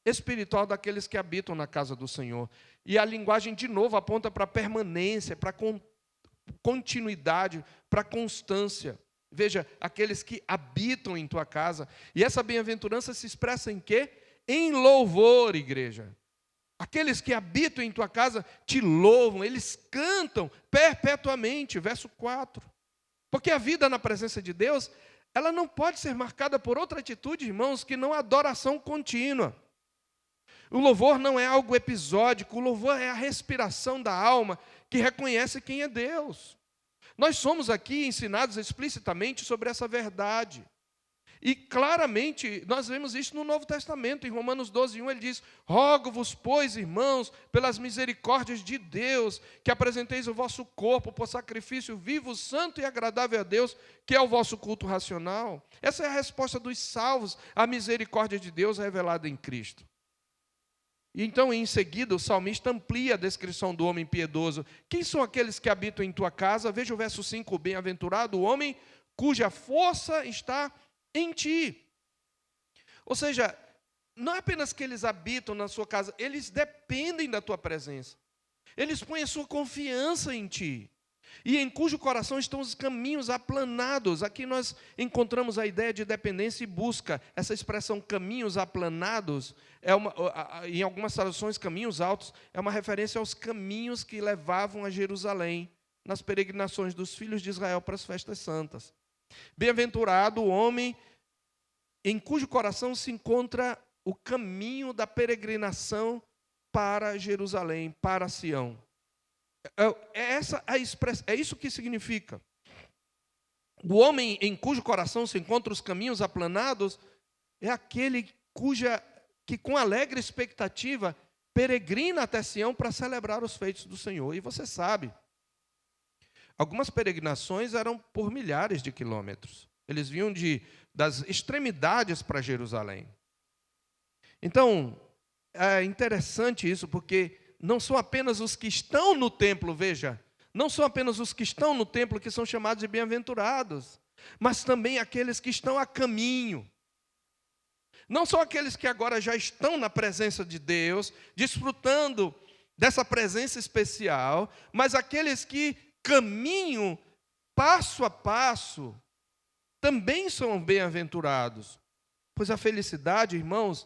[SPEAKER 1] espiritual daqueles que habitam na casa do Senhor. E a linguagem, de novo, aponta para a permanência, para a continuidade, para a constância. Veja, aqueles que habitam em tua casa. E essa bem-aventurança se expressa em quê? Em louvor, igreja. Aqueles que habitam em tua casa te louvam, eles cantam perpetuamente. Verso 4. Porque a vida na presença de Deus, ela não pode ser marcada por outra atitude, irmãos, que não a adoração contínua. O louvor não é algo episódico, o louvor é a respiração da alma que reconhece quem é Deus. Nós somos aqui ensinados explicitamente sobre essa verdade. E claramente nós vemos isso no Novo Testamento. Em Romanos 12:1 ele diz: rogo-vos, pois, irmãos, pelas misericórdias de Deus, que apresenteis o vosso corpo por sacrifício vivo, santo e agradável a Deus, que é o vosso culto racional. Essa é a resposta dos salvos à misericórdia de Deus revelada em Cristo. E então, em seguida, o salmista amplia a descrição do homem piedoso. Quem são aqueles que habitam em tua casa? Veja o verso 5, bem-aventurado o homem cuja força está em ti. Ou seja, não é apenas que eles habitam na sua casa, eles dependem da tua presença. Eles põem a sua confiança em ti. E em cujo coração estão os caminhos aplanados. Aqui nós encontramos a ideia de dependência e busca. Essa expressão caminhos aplanados, em algumas traduções caminhos altos, é uma referência aos caminhos que levavam a Jerusalém nas peregrinações dos filhos de Israel para as festas santas. Bem-aventurado o homem em cujo coração se encontra o caminho da peregrinação para Jerusalém, para Sião. É isso que significa. O homem em cujo coração se encontram os caminhos aplanados é aquele que com alegre expectativa peregrina até Sião para celebrar os feitos do Senhor. E você sabe, algumas peregrinações eram por milhares de quilômetros. Eles vinham das extremidades para Jerusalém. Então, é interessante isso, porque não são apenas os que estão no templo, veja, não são apenas os que estão no templo que são chamados de bem-aventurados, mas também aqueles que estão a caminho. Não são aqueles que agora já estão na presença de Deus, desfrutando dessa presença especial, mas aqueles que caminham passo a passo, também são bem-aventurados. Pois a felicidade, irmãos,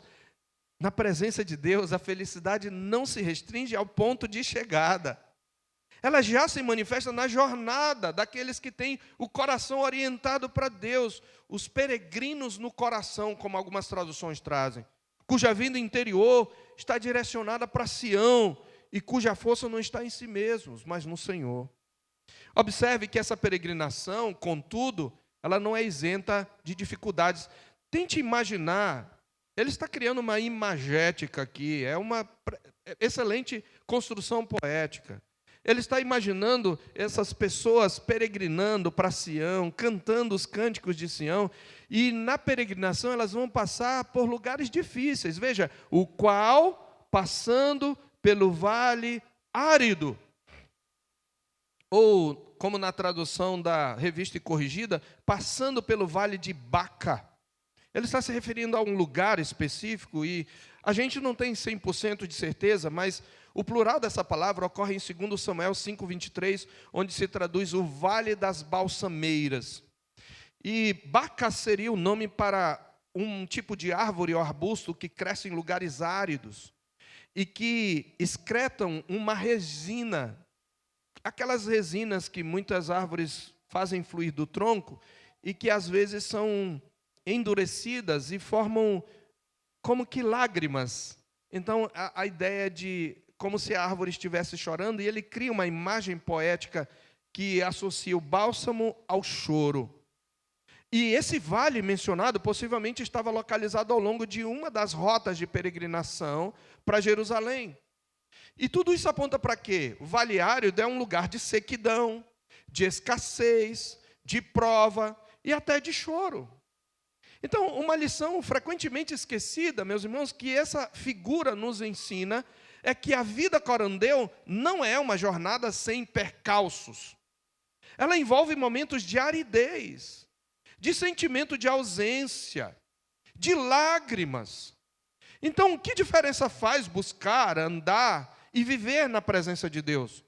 [SPEAKER 1] na presença de Deus, a felicidade não se restringe ao ponto de chegada. ela já se manifesta na jornada daqueles que têm o coração orientado para Deus, os peregrinos no coração, como algumas traduções trazem, cuja vida interior está direcionada para Sião e cuja força não está em si mesmos, mas no Senhor. Observe que essa peregrinação, contudo, ela não é isenta de dificuldades. Tente imaginar, ele está criando uma imagética aqui, é uma excelente construção poética. Ele está imaginando essas pessoas peregrinando para Sião, cantando os cânticos de Sião, e na peregrinação elas vão passar por lugares difíceis. Veja, o qual passando pelo vale árido, ou como na tradução da Revista e Corrigida, passando pelo vale de Baca. Ele está se referindo a um lugar específico e a gente não tem 100% de certeza, mas o plural dessa palavra ocorre em 2 Samuel 5:23, onde se traduz o Vale das Balsameiras. E Baca seria o nome para um tipo de árvore ou arbusto que cresce em lugares áridos e que excretam uma resina, aquelas resinas que muitas árvores fazem fluir do tronco e que às vezes são endurecidas e formam como que lágrimas. Então, a ideia de como se a árvore estivesse chorando, e ele cria uma imagem poética que associa o bálsamo ao choro. E esse vale mencionado possivelmente estava localizado ao longo de uma das rotas de peregrinação para Jerusalém. E tudo isso aponta para quê? O vale árido é um lugar de sequidão, de escassez, de prova e até de choro. Então, uma lição frequentemente esquecida, meus irmãos, que essa figura nos ensina, é que a vida corandeu não é uma jornada sem percalços. Ela envolve momentos de aridez, de sentimento de ausência, de lágrimas. Então, que diferença faz buscar, andar e viver na presença de Deus?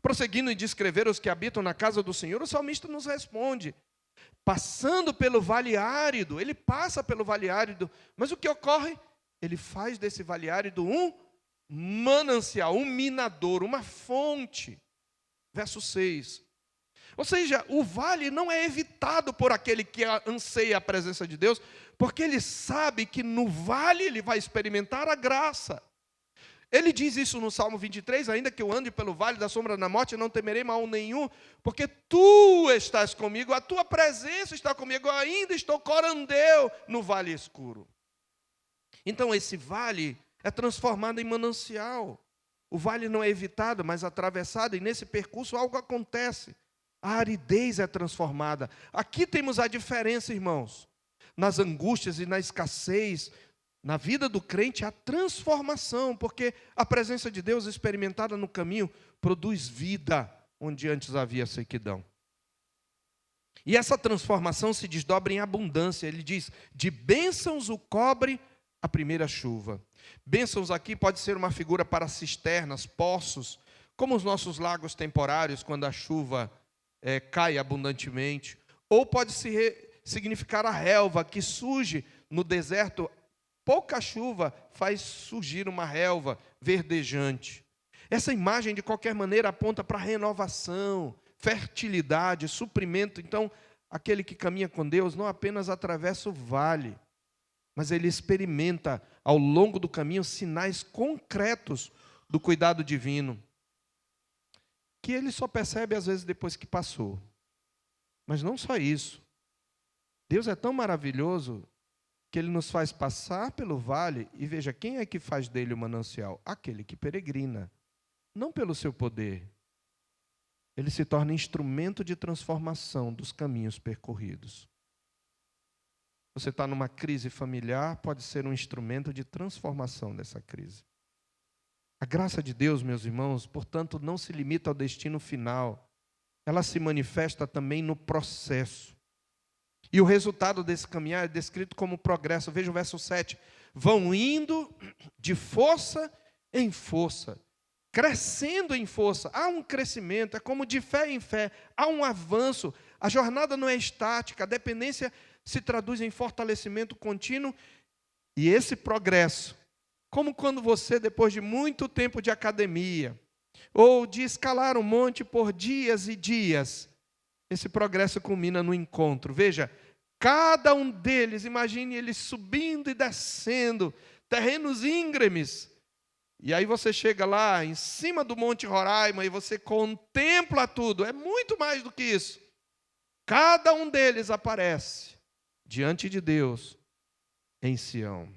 [SPEAKER 1] Prosseguindo em descrever os que habitam na casa do Senhor, o salmista nos responde: passando pelo vale árido, ele passa pelo vale árido, mas o que ocorre? Ele faz desse vale árido um manancial, um minador, uma fonte. Verso 6. Ou seja, o vale não é evitado por aquele que anseia a presença de Deus, porque ele sabe que no vale ele vai experimentar a graça. Ele diz isso no Salmo 23, ainda que eu ande pelo vale da sombra da morte, não temerei mal nenhum, porque tu estás comigo, a tua presença está comigo, eu ainda estou corandeu no vale escuro. Então esse vale é transformado em manancial. O vale não é evitado, mas atravessado, e nesse percurso algo acontece. A aridez é transformada. Aqui temos a diferença, irmãos. Nas angústias e na escassez, na vida do crente, há transformação, porque a presença de Deus experimentada no caminho produz vida, onde antes havia sequidão. E essa transformação se desdobra em abundância. Ele diz: de bênçãos o cobre a primeira chuva. Bênçãos aqui pode ser uma figura para cisternas, poços, como os nossos lagos temporários, quando a chuva cai abundantemente. Ou pode significar a relva que surge no deserto. Pouca chuva faz surgir uma relva verdejante. Essa imagem, de qualquer maneira, aponta para renovação, fertilidade, suprimento. Então, aquele que caminha com Deus não apenas atravessa o vale, mas ele experimenta ao longo do caminho sinais concretos do cuidado divino, que ele só percebe às vezes depois que passou. Mas não só isso. Deus é tão maravilhoso que ele nos faz passar pelo vale, e veja, quem é que faz dele o manancial? Aquele que peregrina, não pelo seu poder. Ele se torna instrumento de transformação dos caminhos percorridos. Você está numa crise familiar, pode ser um instrumento de transformação dessa crise. A graça de Deus, meus irmãos, portanto, não se limita ao destino final. Ela se manifesta também no processo. E o resultado desse caminhar é descrito como progresso. Veja o verso 7. Vão indo de força em força, crescendo em força. Há um crescimento, é como de fé em fé, há um avanço. A jornada não é estática, a dependência se traduz em fortalecimento contínuo. E esse progresso, como quando você, depois de muito tempo de academia, ou de escalar um monte por dias e dias. Esse progresso culmina no encontro. Veja, cada um deles, imagine eles subindo e descendo, terrenos íngremes. E aí você chega lá em cima do Monte Roraima e você contempla tudo. É muito mais do que isso. Cada um deles aparece diante de Deus em Sião.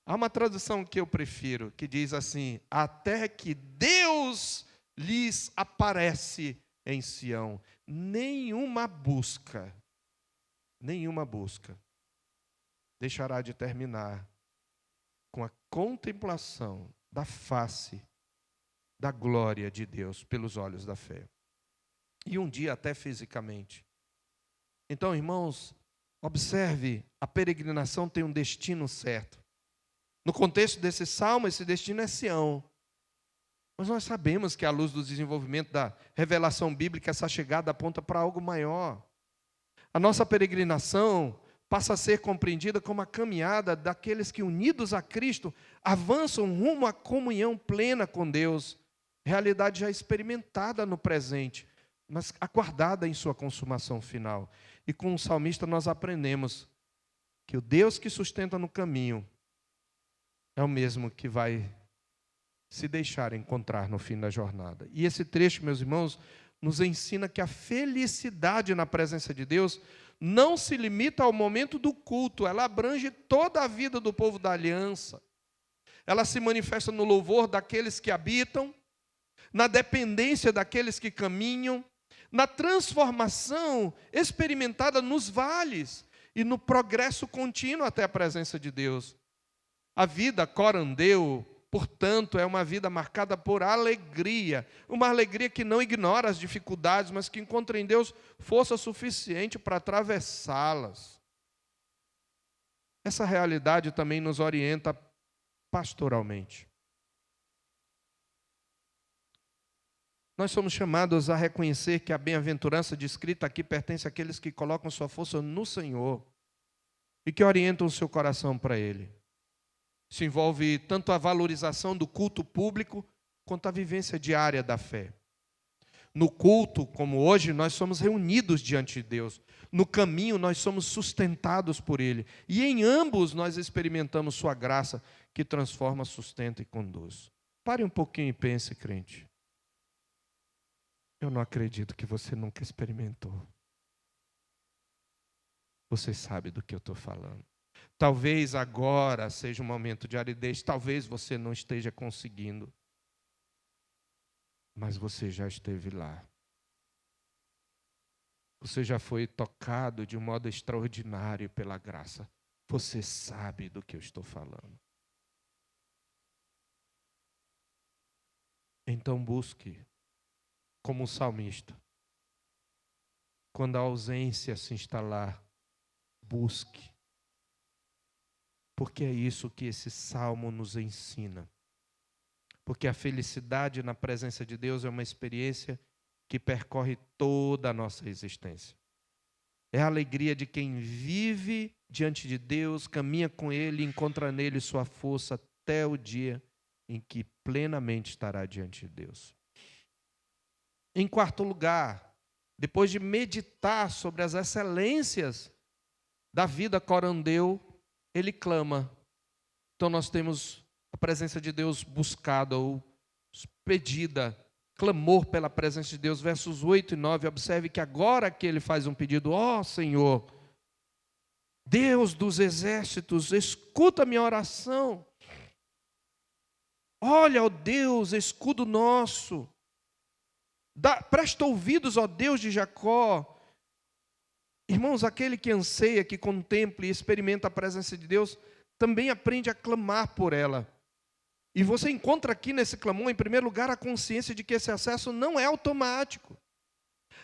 [SPEAKER 1] Há uma tradução que eu prefiro, que diz assim: até que Deus lhes aparece em Sião. Nenhuma busca deixará de terminar com a contemplação da face da glória de Deus pelos olhos da fé. E um dia até fisicamente. Então, irmãos, observe, a peregrinação tem um destino certo. No contexto desse salmo, esse destino é Sião. Mas nós sabemos que, à luz do desenvolvimento da revelação bíblica, essa chegada aponta para algo maior. A nossa peregrinação passa a ser compreendida como a caminhada daqueles que, unidos a Cristo, avançam rumo à comunhão plena com Deus, realidade já experimentada no presente, mas aguardada em sua consumação final. E com o salmista nós aprendemos que o Deus que sustenta no caminho é o mesmo que vai se deixar encontrar no fim da jornada. E esse trecho, meus irmãos, nos ensina que a felicidade na presença de Deus não se limita ao momento do culto, ela abrange toda a vida do povo da aliança. Ela se manifesta no louvor daqueles que habitam, na dependência daqueles que caminham, na transformação experimentada nos vales e no progresso contínuo até a presença de Deus. A vida corandeu, portanto, é uma vida marcada por alegria, uma alegria que não ignora as dificuldades, mas que encontra em Deus força suficiente para atravessá-las. Essa realidade também nos orienta pastoralmente. Nós somos chamados a reconhecer que a bem-aventurança descrita aqui pertence àqueles que colocam sua força no Senhor e que orientam o seu coração para Ele. Isso envolve tanto a valorização do culto público quanto a vivência diária da fé. No culto, como hoje, nós somos reunidos diante de Deus. No caminho, nós somos sustentados por Ele. E em ambos nós experimentamos sua graça, que transforma, sustenta e conduz. Pare um pouquinho e pense, crente. Eu não acredito que você nunca experimentou. Você sabe do que eu estou falando. Talvez agora seja um momento de aridez, talvez você não esteja conseguindo. Mas você já esteve lá. Você já foi tocado de um modo extraordinário pela graça. Você sabe do que eu estou falando. Então busque, como o salmista. Quando a ausência se instalar, busque. Porque é isso que esse salmo nos ensina. Porque a felicidade na presença de Deus é uma experiência que percorre toda a nossa existência. É a alegria de quem vive diante de Deus, caminha com Ele, encontra nele sua força até o dia em que plenamente estará diante de Deus. Em quarto lugar, depois de meditar sobre as excelências da vida corandeu, ele clama. Então nós temos a presença de Deus buscada ou pedida, clamor pela presença de Deus, versos 8 e 9. Observe que agora que ele faz um pedido: ó Senhor, Deus dos exércitos, escuta a minha oração. Olha, ó Deus, escudo nosso. Presta ouvidos, ó Deus de Jacó. Irmãos, aquele que anseia, que contempla e experimenta a presença de Deus, também aprende a clamar por ela. E você encontra aqui nesse clamor, em primeiro lugar, a consciência de que esse acesso não é automático.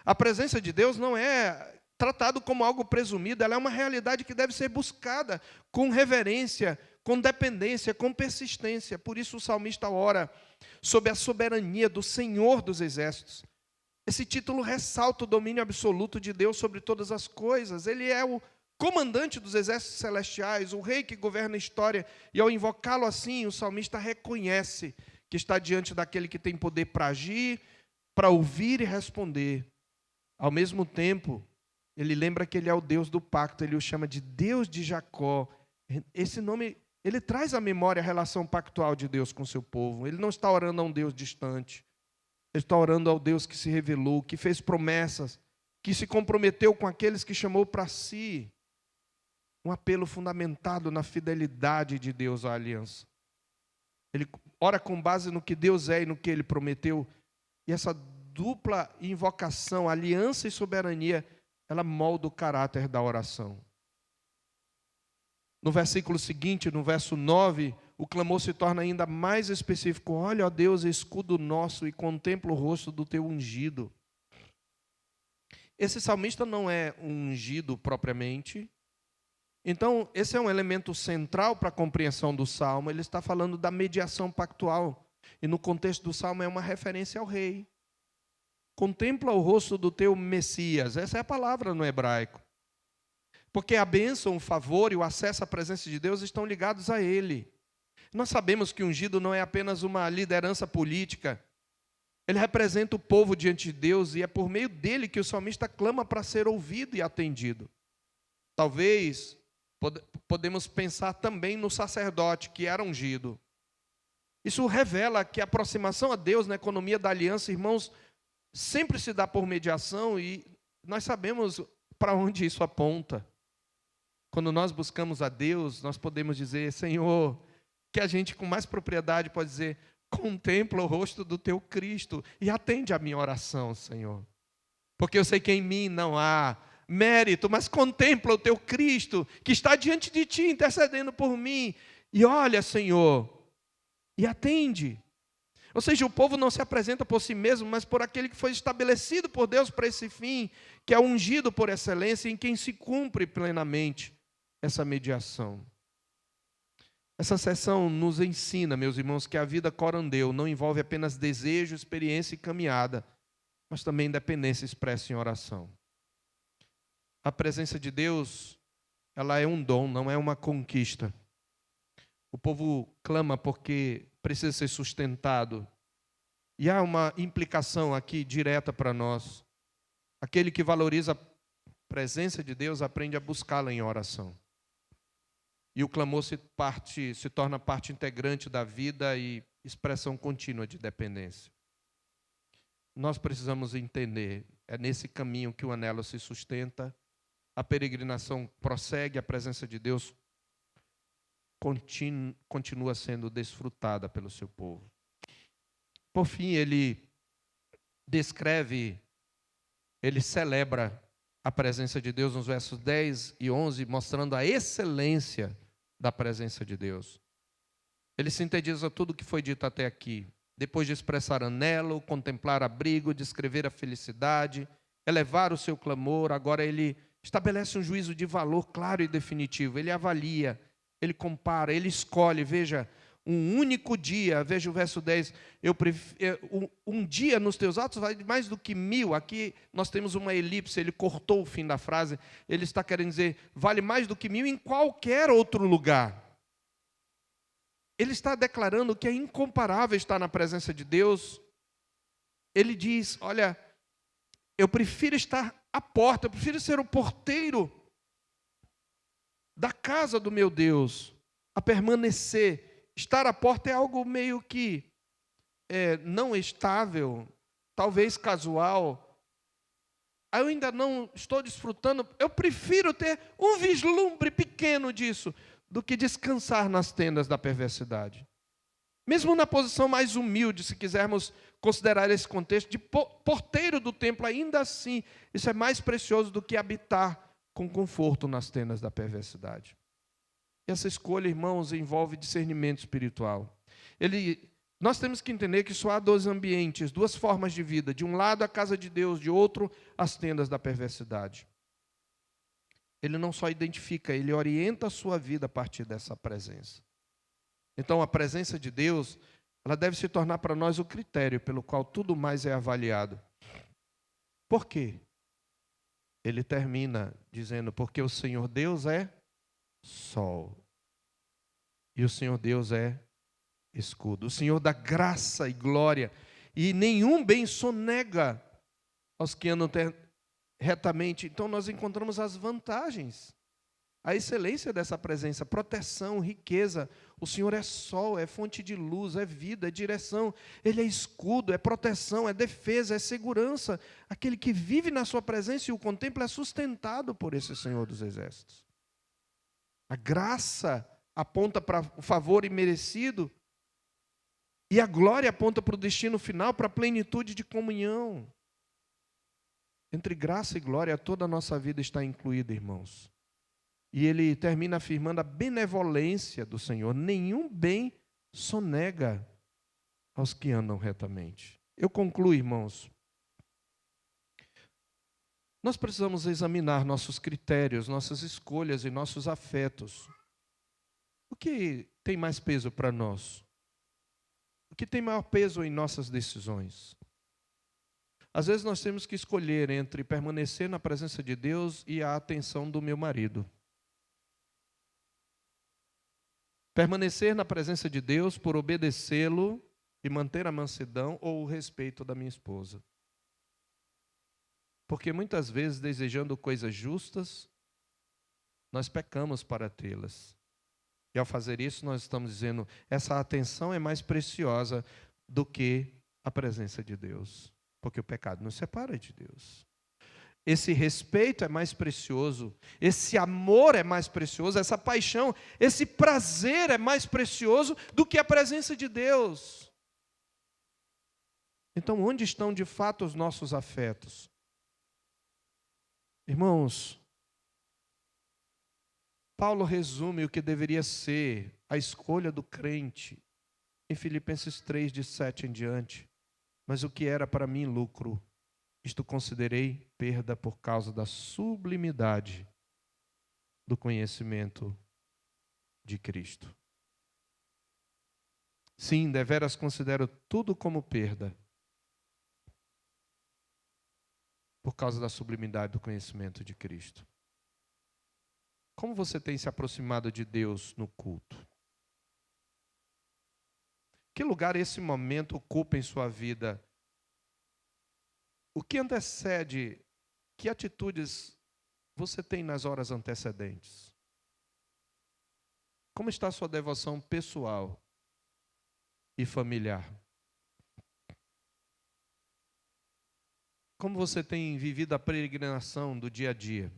[SPEAKER 1] A presença de Deus não é tratado como algo presumido, ela é uma realidade que deve ser buscada com reverência, com dependência, com persistência. Por isso o salmista ora sobre a soberania do Senhor dos exércitos. Esse título ressalta o domínio absoluto de Deus sobre todas as coisas. Ele é o comandante dos exércitos celestiais, o rei que governa a história. E ao invocá-lo assim, o salmista reconhece que está diante daquele que tem poder para agir, para ouvir e responder. Ao mesmo tempo, ele lembra que ele é o Deus do pacto, ele o chama de Deus de Jacó. Esse nome, ele traz à memória a relação pactual de Deus com o seu povo. Ele não está orando a um Deus distante. Ele está orando ao Deus que se revelou, que fez promessas, que se comprometeu com aqueles que chamou para si. Um apelo fundamentado na fidelidade de Deus à aliança. Ele ora com base no que Deus é e no que Ele prometeu. E essa dupla invocação, aliança e soberania, ela molda o caráter da oração. No versículo seguinte, no verso 9, o clamor se torna ainda mais específico. Olha, ó Deus, escudo nosso, e contempla o rosto do teu ungido. Esse salmista não é um ungido propriamente. Então, esse é um elemento central para a compreensão do salmo. Ele está falando da mediação pactual. E no contexto do salmo é uma referência ao rei. Contempla o rosto do teu Messias. Essa é a palavra no hebraico. Porque a bênção, o favor e o acesso à presença de Deus estão ligados a Ele. Nós sabemos que o ungido não é apenas uma liderança política. Ele representa o povo diante de Deus e é por meio dele que o salmista clama para ser ouvido e atendido. Talvez podemos pensar também no sacerdote que era ungido. Isso revela que a aproximação a Deus na economia da aliança, irmãos, sempre se dá por mediação e nós sabemos para onde isso aponta. Quando nós buscamos a Deus, nós podemos dizer, Senhor, que a gente com mais propriedade pode dizer, contempla o rosto do teu Cristo e atende a minha oração, Senhor. Porque eu sei que em mim não há mérito, mas contempla o teu Cristo, que está diante de ti, intercedendo por mim. E olha, Senhor, e atende. Ou seja, o povo não se apresenta por si mesmo, mas por aquele que foi estabelecido por Deus para esse fim, que é ungido por excelência, em quem se cumpre plenamente essa mediação. Essa sessão nos ensina, meus irmãos, que a vida corandeu não envolve apenas desejo, experiência e caminhada, mas também dependência expressa em oração. A presença de Deus, ela é um dom, não é uma conquista. O povo clama porque precisa ser sustentado. E há uma implicação aqui direta para nós. Aquele que valoriza a presença de Deus aprende a buscá-la em oração. E o clamor se torna parte integrante da vida e expressão contínua de dependência. Nós precisamos entender, é nesse caminho que o anelo se sustenta, a peregrinação prossegue, a presença de Deus continua sendo desfrutada pelo seu povo. Por fim, ele celebra a presença de Deus nos versos 10 e 11, mostrando a excelência da presença de Deus. Ele sintetiza tudo o que foi dito até aqui. Depois de expressar anelo, contemplar abrigo, descrever a felicidade, elevar o seu clamor, agora ele estabelece um juízo de valor claro e definitivo. Ele avalia, ele compara, ele escolhe. Veja, um único dia, veja o verso 10, um dia nos teus atos vale mais do que 1000. Aqui nós temos uma elipse, ele cortou o fim da frase. Ele está querendo dizer, vale mais do que 1000 em qualquer outro lugar. Ele está declarando que é incomparável estar na presença de Deus. Ele diz, olha, eu prefiro estar à porta, eu prefiro ser o porteiro da casa do meu Deus, a permanecer. Estar à porta é algo meio que não estável, talvez casual. Eu ainda não estou desfrutando, eu prefiro ter um vislumbre pequeno disso, do que descansar nas tendas da perversidade. Mesmo na posição mais humilde, se quisermos considerar esse contexto de porteiro do templo, ainda assim, isso é mais precioso do que habitar com conforto nas tendas da perversidade. Essa escolha, irmãos, envolve discernimento espiritual. Nós temos que entender que só há dois ambientes, duas formas de vida. De um lado, a casa de Deus, de outro, as tendas da perversidade. Ele não só identifica, ele orienta a sua vida a partir dessa presença. Então, a presença de Deus, ela deve se tornar para nós o critério pelo qual tudo mais é avaliado. Por quê? Ele termina dizendo, porque o Senhor Deus é sol. E o Senhor Deus é escudo. O Senhor dá graça e glória, e nenhum bem sonega aos que andam retamente. Então nós encontramos as vantagens, a excelência dessa presença, proteção, riqueza. O Senhor é sol, é fonte de luz, é vida, é direção. Ele é escudo, é proteção, é defesa, é segurança. Aquele que vive na sua presença e o contempla é sustentado por esse Senhor dos Exércitos. A graça aponta para o favor imerecido, e a glória aponta para o destino final, para a plenitude de comunhão. Entre graça e glória, toda a nossa vida está incluída, irmãos. E ele termina afirmando a benevolência do Senhor. Nenhum bem sonega aos que andam retamente. Eu concluo, irmãos. Nós precisamos examinar nossos critérios, nossas escolhas e nossos afetos. O que tem mais peso para nós? O que tem maior peso em nossas decisões? Às vezes nós temos que escolher entre permanecer na presença de Deus e a atenção do meu marido. Permanecer na presença de Deus por obedecê-lo e manter a mansidão, ou o respeito da minha esposa. Porque muitas vezes, desejando coisas justas, nós pecamos para tê-las. E ao fazer isso, nós estamos dizendo, essa atenção é mais preciosa do que a presença de Deus. Porque o pecado nos separa de Deus. Esse respeito é mais precioso, esse amor é mais precioso, essa paixão, esse prazer é mais precioso do que a presença de Deus. Então, onde estão de fato os nossos afetos? Irmãos, Paulo resume o que deveria ser a escolha do crente em Filipenses 3, de 7 em diante. Mas o que era para mim lucro, isto considerei perda por causa da sublimidade do conhecimento de Cristo. Sim, deveras considero tudo como perda por causa da sublimidade do conhecimento de Cristo. Como você tem se aproximado de Deus no culto? Que lugar esse momento ocupa em sua vida? O que antecede? Que atitudes você tem nas horas antecedentes? Como está a sua devoção pessoal e familiar? Como você tem vivido a peregrinação do dia a dia?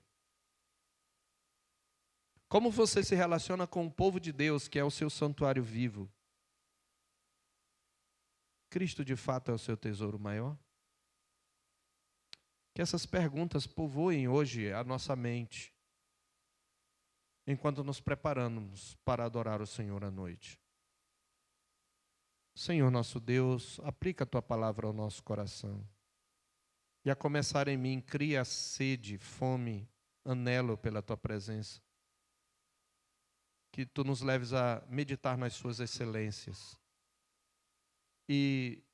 [SPEAKER 1] Como você se relaciona com o povo de Deus, que é o seu santuário vivo? Cristo de fato é o seu tesouro maior? Que essas perguntas povoem hoje a nossa mente, enquanto nos preparamos para adorar o Senhor à noite. Senhor nosso Deus, aplica a Tua palavra ao nosso coração. E a começar em mim, cria sede, fome, anelo pela Tua presença. Que Tu nos leves a meditar nas Suas excelências. E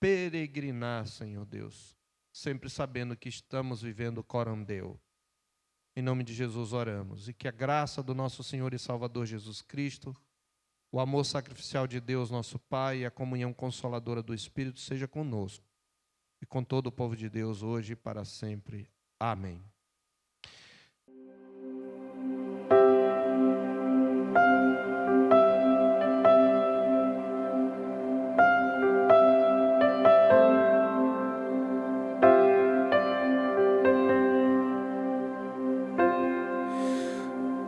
[SPEAKER 1] peregrinar, Senhor Deus, sempre sabendo que estamos vivendo coram Deo. Em nome de Jesus oramos. E que a graça do nosso Senhor e Salvador Jesus Cristo, o amor sacrificial de Deus, nosso Pai, e a comunhão consoladora do Espírito seja conosco e com todo o povo de Deus, hoje e para sempre. Amém.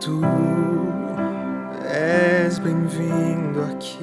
[SPEAKER 2] Tu és bem-vindo aqui.